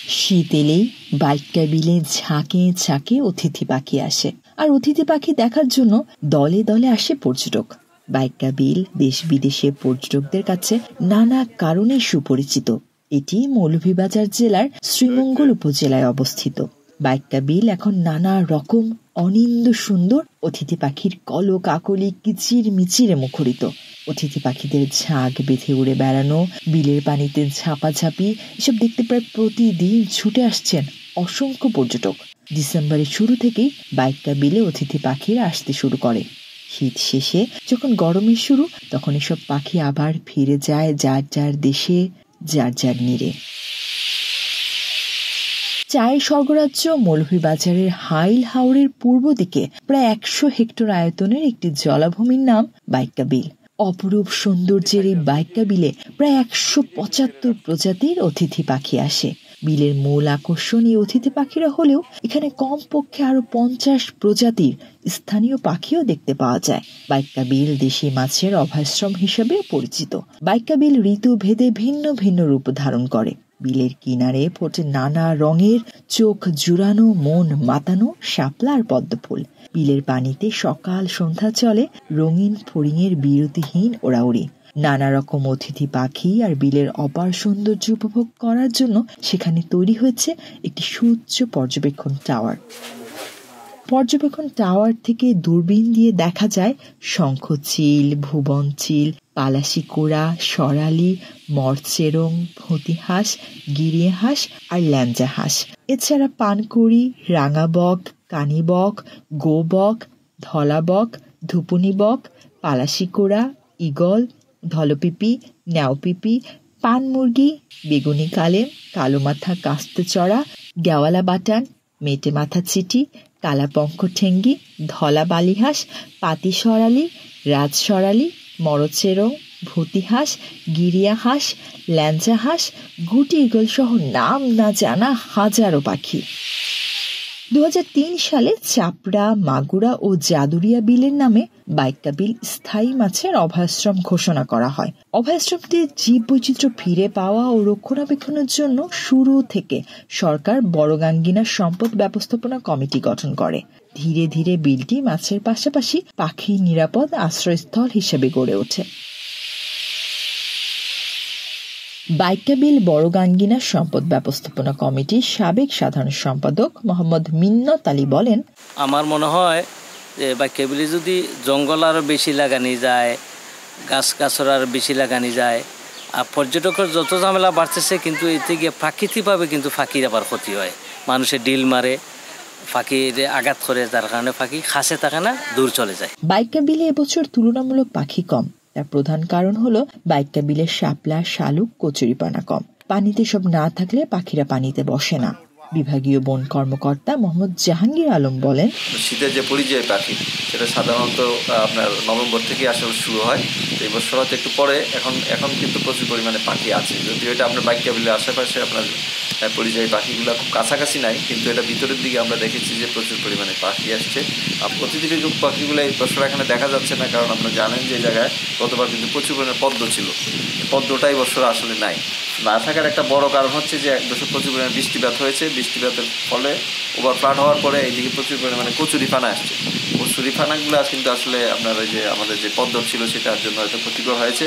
শীত এলেই বাইক্কা বিলে ঝাঁকে ঝাঁকে অতিথি পাখি আসে, আর অতিথি পাখি দেখার জন্য দলে দলে আসে পর্যটক। বাইক্কা বিল দেশ বিদেশে পর্যটকদের কাছে নানা কারণে সুপরিচিত। এটি মৌলভীবাজার জেলার শ্রীমঙ্গল উপজেলায় অবস্থিত। বাইক্কা বিল এখন নানা রকম অনিন্দ্য সুন্দর অতিথি পাখির কলকাকলি কিচির মিচিরে মুখরিত। অতিথি পাখিদের ঝাঁক বেঁধে উড়ে বেড়ানো, বিলের পানিতে ঝাঁপাঝাঁপি, এসব দেখতে প্রায় প্রতিদিন ছুটে আসছেন অসংখ্য পর্যটক। ডিসেম্বরের শুরু থেকেই বাইক্কা বিলে অতিথি পাখিরা আসতে শুরু করে। শীত শেষে যখন গরমের শুরু, তখন এসব পাখি আবার ফিরে যায় যার যার দেশে, যার যার নীড়ে। চায়ের স্বর্গরাজ্য মৌলভীবাজারের হাইল হাওরের পূর্ব দিকে প্রায় 100 হেক্টর আয়তনের একটি জলাভূমির নাম বাইক্কা বিল। অপরূপ সৌন্দর্যের এই বাইক্কা বিলে প্রায় 175 প্রজাতির অতিথি পাখি আসে। বিলের মূল আকর্ষণ এই অতিথি পাখিরা হলেও এখানে কমপক্ষে আরো 50 প্রজাতির স্থানীয় পাখিও দেখতে পাওয়া যায়। বাইক্কা বিল দেশি মাছের অভয়াশ্রম হিসেবে পরিচিত। বাইক্কা বিল ঋতু ভেদে ভিন্ন ভিন্ন রূপ ধারণ করে। বিলের কিনারে ফোটে নানা রঙের চোখ জুড়ানো, মন মাতানো শাপলা আর পদ্মফুল। বিলের পানিতে সকাল সন্ধ্যা চলে রঙিন ফড়িংয়ের বিরতিহীন ওড়াউড়ি। নানা রকম অতিথি পাখি আর বিলের অপার সৌন্দর্য উপভোগ করার জন্য সেখানে তৈরি হয়েছে একটি সুউচ্চ পর্যবেক্ষণ টাওয়ার। পর্যবেক্ষণ টাওয়ার থেকে দূরবীন দিয়ে দেখা যায় শঙ্খচিল, ভুবনচিল, পালাশিকুড়া, সরালি, মরচেরং, ভূতি হাঁস, গিরিয়ে হাঁস আর ল্যাংজা হাঁস। এছাড়া পানকুড়ি, রাঙাবক, কানিবক, গোবক, ধলাবক, ধুপুনি বক, পালাশিকুড়া, ঈগল, ধলপিপি, ন্যাওপিপি, পান মুরগি, বেগুনি কালেম, কালো মাথা কাস্তেচড়া, গেওয়ালা বাটান, মেটে মাথা চিটি, কালাপঙ্খ ঠেঙ্গি, ধলা বালিহাঁস, পাতি সরালি, রাজ সরালি, মরচেরং, ভূতি হাঁস, গিরিয়া হাঁস, ল্যাংজা হাঁস, গুটি ঈগল সহ নাম না জানা হাজারো পাখি। 2003 সালে চাপড়া, মাগুরা ও জাদুরিয়া বিলের নামে বাইক্কা বিল স্থায়ী মাছের অভয়াশ্রম ঘোষণা করা হয়। অভয়াশ্রমটির জীববৈচিত্র্য ফিরে পাওয়া ও রক্ষণাবেক্ষণের জন্য শুরু থেকে সরকার বড়গাঙ্গিনা সম্পদ ব্যবস্থাপনা কমিটি গঠন করে। ধীরে ধীরে বিলটি মাছের পাশাপাশি পাখির নিরাপদ আশ্রয়স্থল হিসেবে গড়ে ওঠে। বাইক্কা বিল বড়গাঙ্গিনা সম্পদ ব্যবস্থাপনা কমিটির সাবেক সাধারণ সম্পাদক মোহাম্মদ মিন্নত আলী বলেন, আমার মনে হয় যে বাইক্কা বিলে যদি জঙ্গল আরও বেশি লাগানি যায়, গাছ গাছর আরও বেশি লাগানি যায়, আর পর্যটকের যত ঝামেলা বাড়তেছে, কিন্তু এতে গিয়ে প্রাকৃতিকভাবে কিন্তু ফাঁকির আবার ক্ষতি হয়। মানুষের ডিল মারে, ফাঁকির আঘাত করে, যার কারণে ফাঁকি খাসে থাকে না, দূর চলে যায়। বাইক্কা বিলে এবছর তুলনামূলক পাখি কম। তার প্রধান কারণ হলো বাইক্কা বিলের শাপলা, শালুক, কচুরিপানা কম। পানিতে সব না থাকলে পাখিরা পানিতে বসে না। বিভাগীয় বন কর্মকর্তা মোহাম্মদ জাহাঙ্গীর আলম বলেন, শীতের যে পরিযায়ী পাখি সেটা সাধারণত আপনার নভেম্বর থেকে আসলে শুরু হয়। এই বছর হয়তো একটু পরে, এখন কিন্তু প্রচুর পরিমাণে পাখি আছে। যদিও এটা আপনার বাইক্কা বিলের আশেপাশে আপনার পরিযায়ী পাখিগুলো খুব কাছাকাছি নাই, কিন্তু এটা ভিতরের দিকে আমরা দেখেছি যে প্রচুর পরিমাণে পাখি আসছে। অতিথি পাখিগুলো এই বছর এখানে দেখা যাচ্ছে না, কারণ আপনারা জানেন যে জায়গায় গতবার কিন্তু প্রচুর পরিমাণে পদ্ম ছিল। পদ্মটাই বছর আসলে নাই। না থাকার একটা বড় কারণ হচ্ছে যে বছর প্রচুর পরিমাণে বৃষ্টিপাত হয়েছে। বৃষ্টিপাতের ফলে ওভারফ্লাড হওয়ার পরে এইদিকে প্রচুর পরিমাণে কচুরিপানা আসছে। কচুরিপানাগুলো কিন্তু আসলে আপনার ওই যে আমাদের যে পদ্ম ছিল সেটার জন্য হয়তো ক্ষতিকর হয়েছে।